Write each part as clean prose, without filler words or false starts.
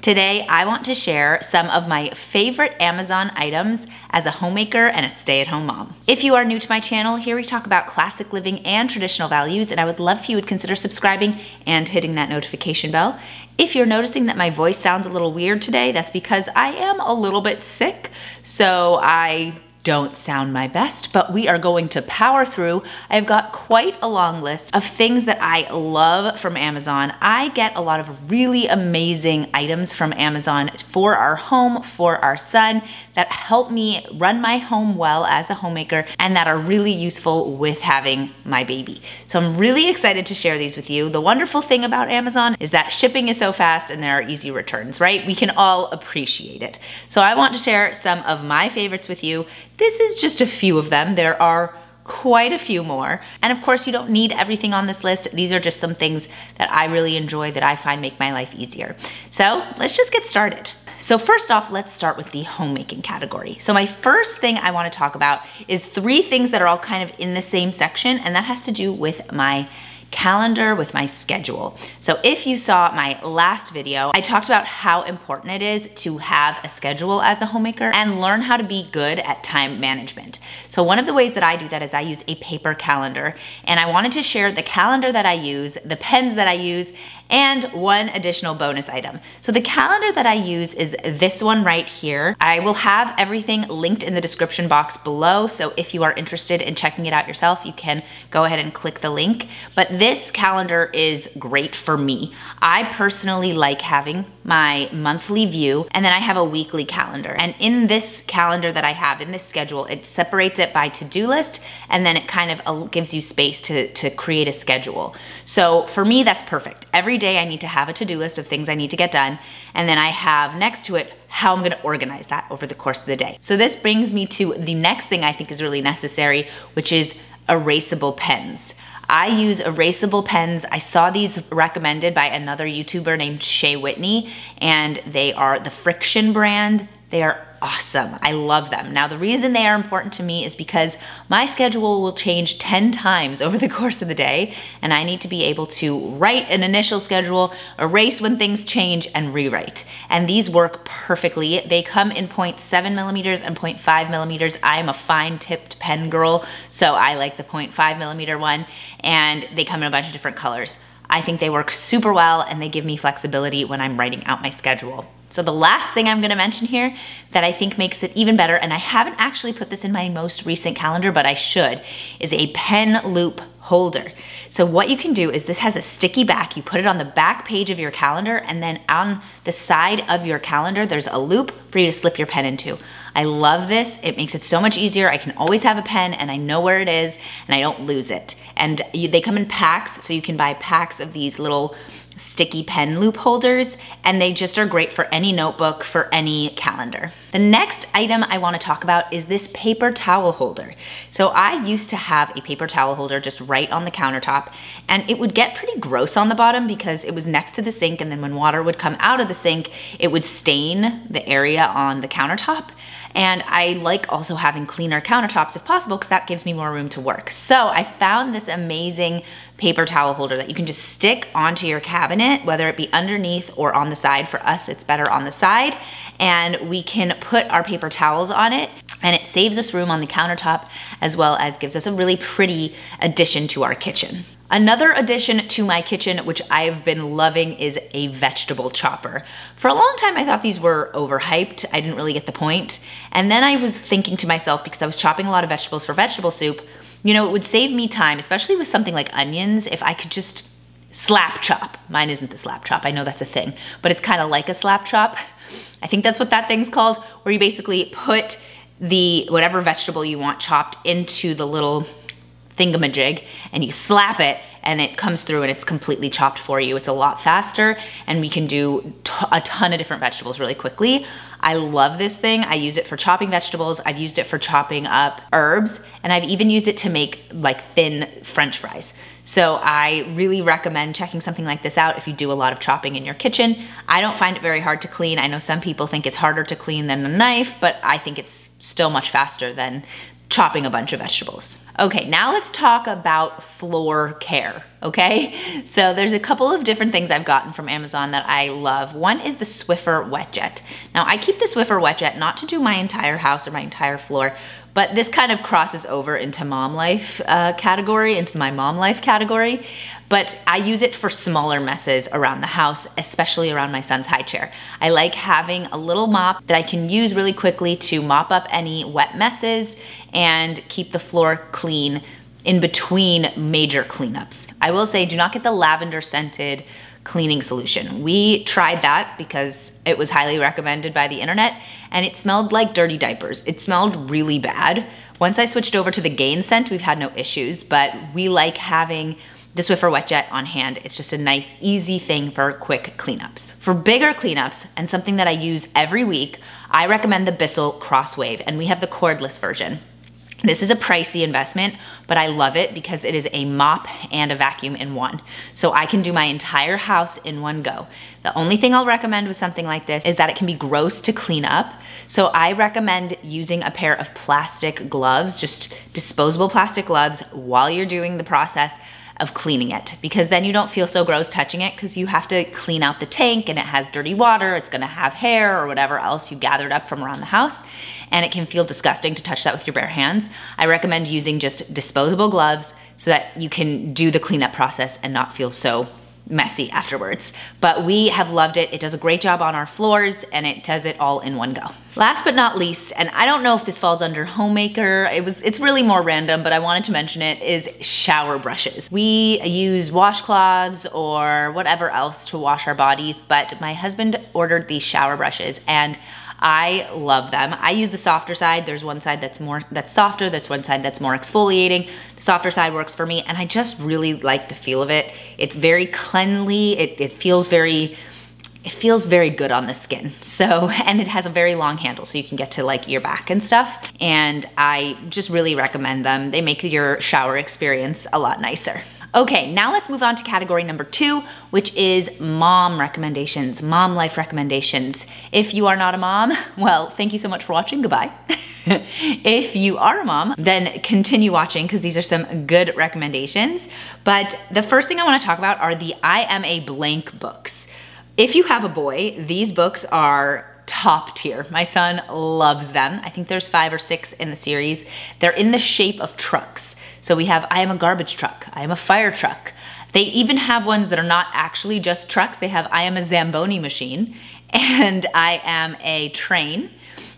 Today, I want to share some of my favorite Amazon items as a homemaker and a stay-at-home mom. If you are new to my channel, here we talk about classic living and traditional values, and I would love if you would consider subscribing and hitting that notification bell. If you're noticing that my voice sounds a little weird today, that's because I am a little bit sick, so I don't sound my best, but we are going to power through. I've got quite a long list of things that I love from Amazon. I get a lot of really amazing items from Amazon for our home, for our son, that help me run my home well as a homemaker and that are really useful with having my baby. So I'm really excited to share these with you. The wonderful thing about Amazon is that shipping is so fast and there are easy returns, right? We can all appreciate it. So I want to share some of my favorites with you. This is just a few of them. There are quite a few more. And of course, you don't need everything on this list. These are just some things that I really enjoy that I find make my life easier. So let's just get started. So first off, let's start with the homemaking category. So my first thing I want to talk about is 3 things that are all kind of in the same section, and that has to do with my calendar, with my schedule. So if you saw my last video, I talked about how important it is to have a schedule as a homemaker and learn how to be good at time management. So one of the ways that I do that is I use a paper calendar, and I wanted to share the calendar that I use, the pens that I use, and one additional bonus item. So the calendar that I use is this one right here. I will have everything linked in the description box below, so if you are interested in checking it out yourself, you can go ahead and click the link. But this calendar is great for me. I personally like having my monthly view, and then I have a weekly calendar. And in this calendar that I have, in this schedule, it separates it by to-do list, and then it kind of gives you space to create a schedule. So for me, that's perfect. Every day I need to have a to-do list of things I need to get done, and then I have next to it how I'm gonna organize that over the course of the day. So this brings me to the next thing I think is really necessary, which is erasable pens. I use erasable pens. I saw these recommended by another YouTuber named Shay Whitney, and they are the Friction brand. They are awesome. I love them. Now, the reason they are important to me is because my schedule will change 10 times over the course of the day, and I need to be able to write an initial schedule, erase when things change, and rewrite. And these work perfectly. They come in 0.7 millimeters and 0.5 millimeters. I am a fine tipped pen girl, so I like the 0.5 millimeter one, and they come in a bunch of different colors. I think they work super well, and they give me flexibility when I'm writing out my schedule. So the last thing I'm gonna mention here that I think makes it even better, and I haven't actually put this in my most recent calendar, but I should, is a pen loop holder. So what you can do is this has a sticky back. You put it on the back page of your calendar, and then on the side of your calendar, there's a loop for you to slip your pen into. I love this. It makes it so much easier. I can always have a pen and I know where it is and I don't lose it. And they come in packs, so you can buy packs of these little sticky pen loop holders, and they just are great for any notebook, for any calendar. The next item I want to talk about is this paper towel holder. So I used to have a paper towel holder just right on the countertop, and it would get pretty gross on the bottom because it was next to the sink, and then when water would come out of the sink, it would stain the area on the countertop. And I like also having cleaner countertops if possible, because that gives me more room to work. So I found this amazing paper towel holder that you can just stick onto your cabinet, whether it be underneath or on the side. For us, it's better on the side. And we can put our paper towels on it, and it saves us room on the countertop, as well as gives us a really pretty addition to our kitchen. Another addition to my kitchen, which I've been loving, is a vegetable chopper. For a long time, I thought these were overhyped. I didn't really get the point. And then I was thinking to myself, because I was chopping a lot of vegetables for vegetable soup, you know, it would save me time, especially with something like onions, if I could just slap chop. Mine isn't the slap chop, I know that's a thing, but it's kind of like a slap chop. I think that's what that thing's called, where you basically put the whatever vegetable you want chopped into the little thingamajig, and you slap it, and it comes through and it's completely chopped for you. It's a lot faster, and we can do a ton of different vegetables really quickly. I love this thing. I use it for chopping vegetables. I've used it for chopping up herbs, and I've even used it to make like thin French fries. So I really recommend checking something like this out if you do a lot of chopping in your kitchen. I don't find it very hard to clean. I know some people think it's harder to clean than a knife, but I think it's still much faster than chopping a bunch of vegetables. Okay, now let's talk about floor care. okay? So there's a couple of different things I've gotten from Amazon that I love. One is the Swiffer Wet Jet. Now I keep the Swiffer Wet Jet not to do my entire house or my entire floor, but this kind of crosses over into mom life category, into my mom life category. But I use it for smaller messes around the house, especially around my son's high chair. I like having a little mop that I can use really quickly to mop up any wet messes and keep the floor clean in between major cleanups. I will say, do not get the lavender scented cleaning solution. We tried that because it was highly recommended by the internet and it smelled like dirty diapers. It smelled really bad. Once I switched over to the Gain scent, we've had no issues, but we like having the Swiffer Wet Jet on hand. It's just a nice, easy thing for quick cleanups. For bigger cleanups, and something that I use every week, I recommend the Bissell Crosswave, and we have the cordless version. This is a pricey investment, but I love it because it is a mop and a vacuum in one. So I can do my entire house in one go. The only thing I'll recommend with something like this is that it can be gross to clean up. So I recommend using a pair of plastic gloves, just disposable plastic gloves, while you're doing the process of cleaning it, because then you don't feel so gross touching it because you have to clean out the tank and it has dirty water, it's gonna have hair or whatever else you gathered up from around the house, and it can feel disgusting to touch that with your bare hands. I recommend using just disposable gloves so that you can do the cleanup process and not feel so messy afterwards. But we have loved it. It does a great job on our floors and it does it all in one go. Last but not least, and I don't know if this falls under Homemaker, it's really more random, but I wanted to mention it, is shower brushes. We use washcloths or whatever else to wash our bodies, but my husband ordered these shower brushes and I love them. I use the softer side. There's one side that's softer, there's one side that's more exfoliating. The softer side works for me and I just really like the feel of it. It's very cleanly, it feels very good on the skin. So, and it has a very long handle so you can get to like your back and stuff. And I just really recommend them. They make your shower experience a lot nicer. Okay, now let's move on to category number 2, which is mom recommendations, mom life recommendations. If you are not a mom, well, thank you so much for watching, goodbye. If you are a mom, then continue watching because these are some good recommendations. But the first thing I wanna talk about are the I Am a Blank books. If you have a boy, these books are top tier. My son loves them. I think there's 5 or 6 in the series. They're in the shape of trucks. So we have I Am a Garbage Truck, I Am a Fire Truck. They even have ones that are not actually just trucks. They have I Am a Zamboni Machine and I Am a Train.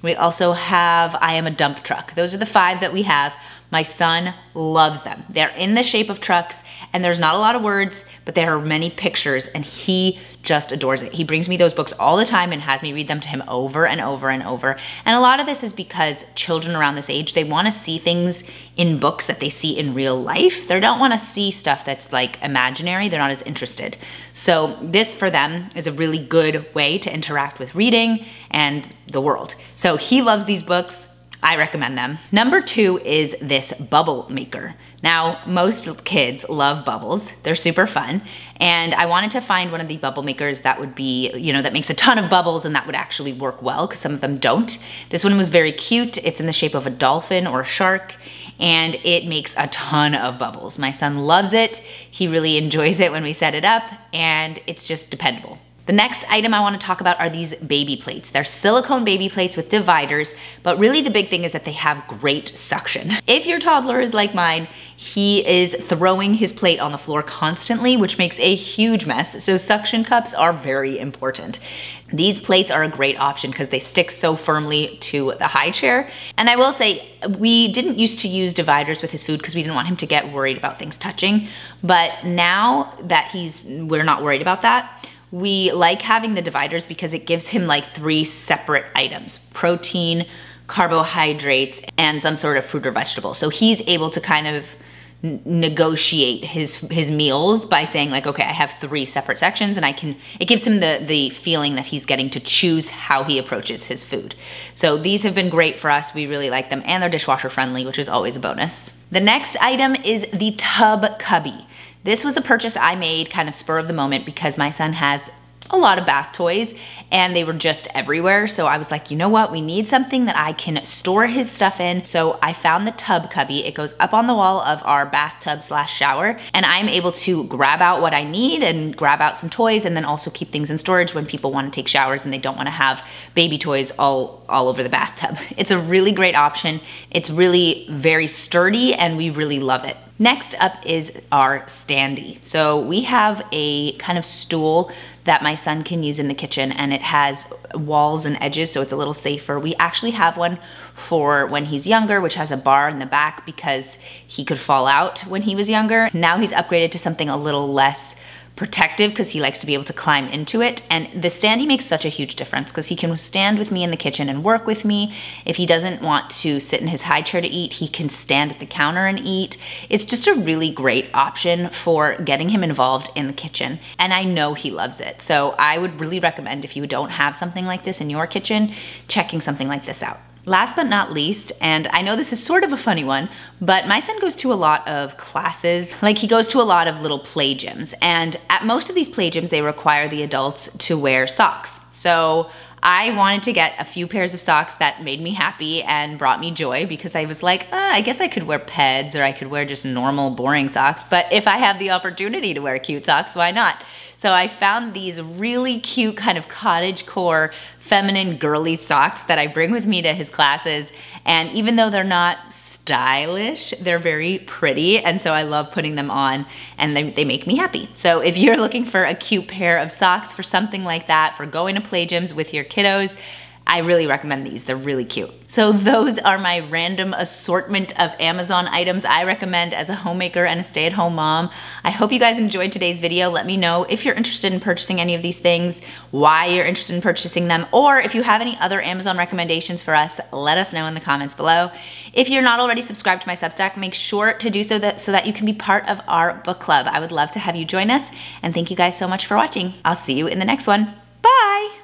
We also have I Am a Dump Truck. Those are the 5 that we have. My son loves them. They're in the shape of trucks and there's not a lot of words, but there are many pictures and he just adores it. He brings me those books all the time and has me read them to him over and over and over. And a lot of this is because children around this age, they wanna see things in books that they see in real life. They don't wanna see stuff that's like imaginary. They're not as interested. So this for them is a really good way to interact with reading and the world. So he loves these books. I recommend them. Number 2 is this bubble maker. Now, most kids love bubbles. They're super fun. And I wanted to find one of the bubble makers that would be, that makes a ton of bubbles and that would actually work well because some of them don't. This one was very cute. It's in the shape of a dolphin or a shark and it makes a ton of bubbles. My son loves it. He really enjoys it when we set it up and it's just dependable. The next item I want to talk about are these baby plates. They're silicone baby plates with dividers, but really the big thing is that they have great suction. If your toddler is like mine, he is throwing his plate on the floor constantly, which makes a huge mess, so suction cups are very important. These plates are a great option because they stick so firmly to the high chair. And I will say, we didn't used to use dividers with his food because we didn't want him to get worried about things touching, but now that we're not worried about that, we like having the dividers because it gives him like 3 separate items: protein, carbohydrates, and some sort of fruit or vegetable. So he's able to kind of negotiate his meals by saying like, okay, I have 3 separate sections and it gives him the feeling that he's getting to choose how he approaches his food. So these have been great for us. We really like them and they're dishwasher friendly, which is always a bonus. The next item is the tub cubby. This was a purchase I made kind of spur of the moment because my son has a lot of bath toys and they were just everywhere. So I was like, you know what? We need something that I can store his stuff in. So I found the tub cubby. It goes up on the wall of our bathtub slash shower, and I'm able to grab out what I need and grab out some toys, and then also keep things in storage when people want to take showers and they don't want to have baby toys all over the bathtub. It's a really great option. It's really very sturdy and we really love it. Next up is our standee. So we have a kind of stool that my son can use in the kitchen, and it has walls and edges, so it's a little safer. We actually have one for when he's younger, which has a bar in the back because he could fall out when he was younger. Now he's upgraded to something a little less protective because he likes to be able to climb into it. And the standee makes such a huge difference because he can stand with me in the kitchen and work with me. If he doesn't want to sit in his high chair to eat, he can stand at the counter and eat. It's just a really great option for getting him involved in the kitchen. And I know he loves it. So I would really recommend, if you don't have something like this in your kitchen, checking something like this out. Last but not least, and I know this is sort of a funny one, but my son goes to a lot of classes. Like, he goes to a lot of little play gyms, and at most of these play gyms, they require the adults to wear socks. So I wanted to get a few pairs of socks that made me happy and brought me joy, because I was like, I guess I could wear Peds or I could wear just normal boring socks, but if I have the opportunity to wear cute socks, why not? So I found these really cute kind of cottagecore, feminine, girly socks that I bring with me to his classes. And even though they're not stylish, they're very pretty. And so I love putting them on, and they make me happy. So if you're looking for a cute pair of socks for something like that, for going to play gyms with your kiddos, I really recommend these. They're really cute. So those are my random assortment of Amazon items I recommend as a homemaker and a stay-at-home mom. I hope you guys enjoyed today's video. Let me know if you're interested in purchasing any of these things, why you're interested in purchasing them, or if you have any other Amazon recommendations for us, let us know in the comments below. If you're not already subscribed to my Substack, make sure to do so that you can be part of our book club. I would love to have you join us, and thank you guys so much for watching. I'll see you in the next one. Bye!